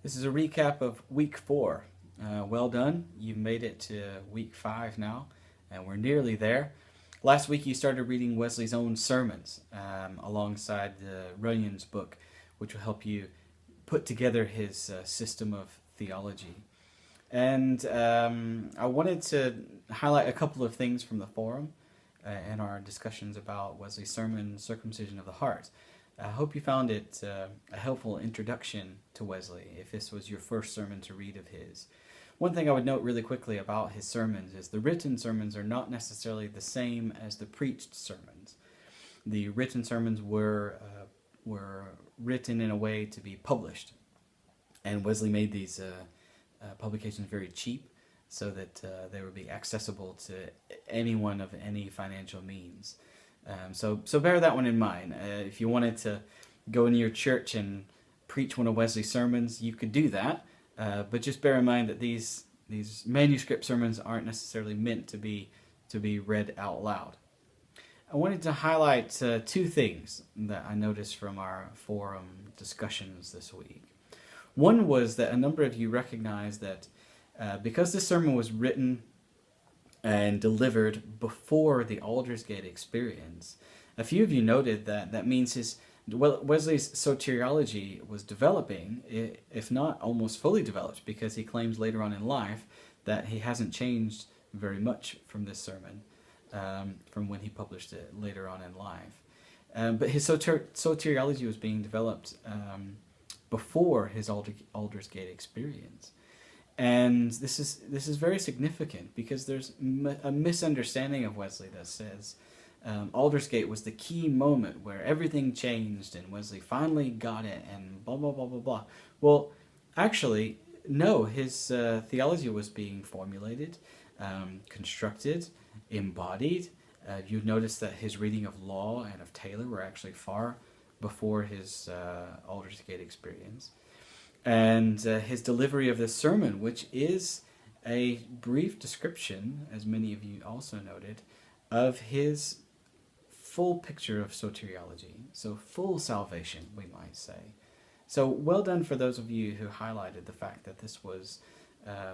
This is a recap of week 4. Well done. You've made it to week 5 now, and we're nearly there. Last week you started reading Wesley's own sermons alongside Runyon's book, which will help you put together his system of theology. And I wanted to highlight a couple of things from the forum and our discussions about Wesley's sermon, Circumcision of the Heart. I hope you found it a helpful introduction to Wesley if this was your first sermon to read of his. One thing I would note really quickly about his sermons is the written sermons are not necessarily the same as the preached sermons. The written sermons were written in a way to be published, and Wesley made these publications very cheap so that they would be accessible to anyone of any financial means. So bear that one in mind. If you wanted to go into your church and preach one of Wesley's sermons, you could do that. But just bear in mind that these manuscript sermons aren't necessarily meant to be read out loud. I wanted to highlight two things that I noticed from our forum discussions this week. One was that a number of you recognized that because this sermon was written and delivered before the Aldersgate experience, a few of you noted that that means Wesley's soteriology was developing, if not almost fully developed, because he claims later on in life that he hasn't changed very much from this sermon, from when he published it later on in life. But his soteriology was being developed before his Aldersgate experience. And this is very significant because there's a misunderstanding of Wesley that says Aldersgate was the key moment where everything changed and Wesley finally got it and blah, blah, blah, blah, blah. Well, actually, no, his theology was being formulated, constructed, embodied. You'd notice that his reading of Law and of Taylor were actually far before his Aldersgate experience. And his delivery of this sermon, which is a brief description, as many of you also noted, of his full picture of soteriology, so full salvation, we might say. So well done for those of you who highlighted the fact that this was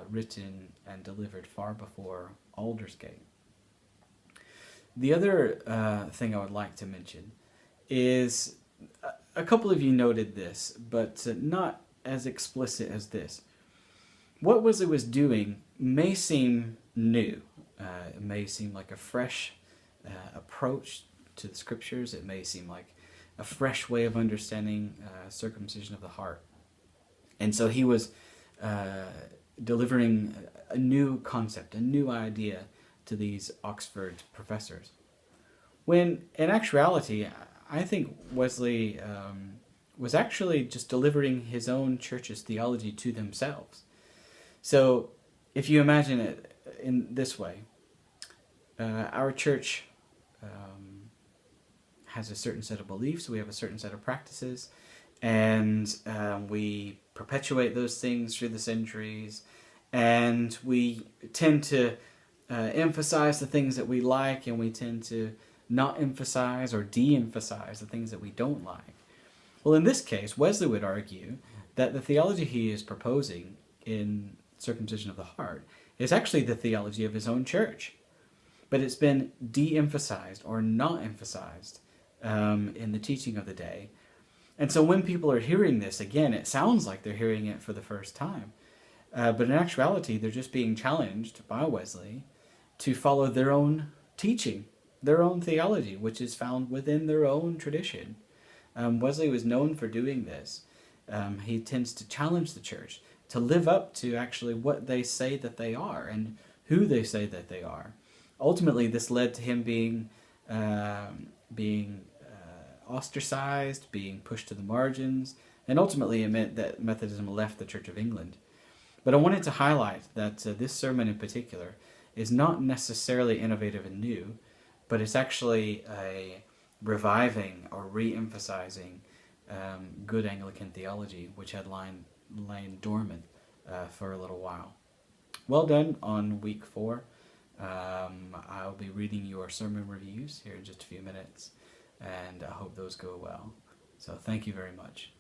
written and delivered far before Aldersgate. The other thing I would like to mention is a couple of you noted this, but not as explicit as this. What Wesley was doing may seem new. It may seem like a fresh approach to the scriptures. It may seem like a fresh way of understanding circumcision of the heart. And so he was delivering a new concept, a new idea to these Oxford professors. When in actuality, I think Wesley was actually just delivering his own church's theology to themselves. So if you imagine it in this way, our church has a certain set of beliefs, we have a certain set of practices, and we perpetuate those things through the centuries, and we tend to emphasize the things that we like, and we tend to not emphasize or de-emphasize the things that we don't like. Well, in this case, Wesley would argue that the theology he is proposing in Circumcision of the Heart is actually the theology of his own church, but it's been de-emphasized or not emphasized in the teaching of the day. And so when people are hearing this, again, it sounds like they're hearing it for the first time. But in actuality, they're just being challenged by Wesley to follow their own teaching, their own theology, which is found within their own tradition. Wesley was known for doing this. He tends to challenge the church to live up to actually what they say that they are and who they say that they are. Ultimately, this led to him being ostracized, being pushed to the margins, and ultimately it meant that Methodism left the Church of England. But I wanted to highlight that this sermon in particular is not necessarily innovative and new, but it's actually a reviving or re-emphasizing good Anglican theology, which had lain dormant for a little while. Well done on week 4. I'll be reading your sermon reviews here in just a few minutes, and I hope those go well. So thank you very much.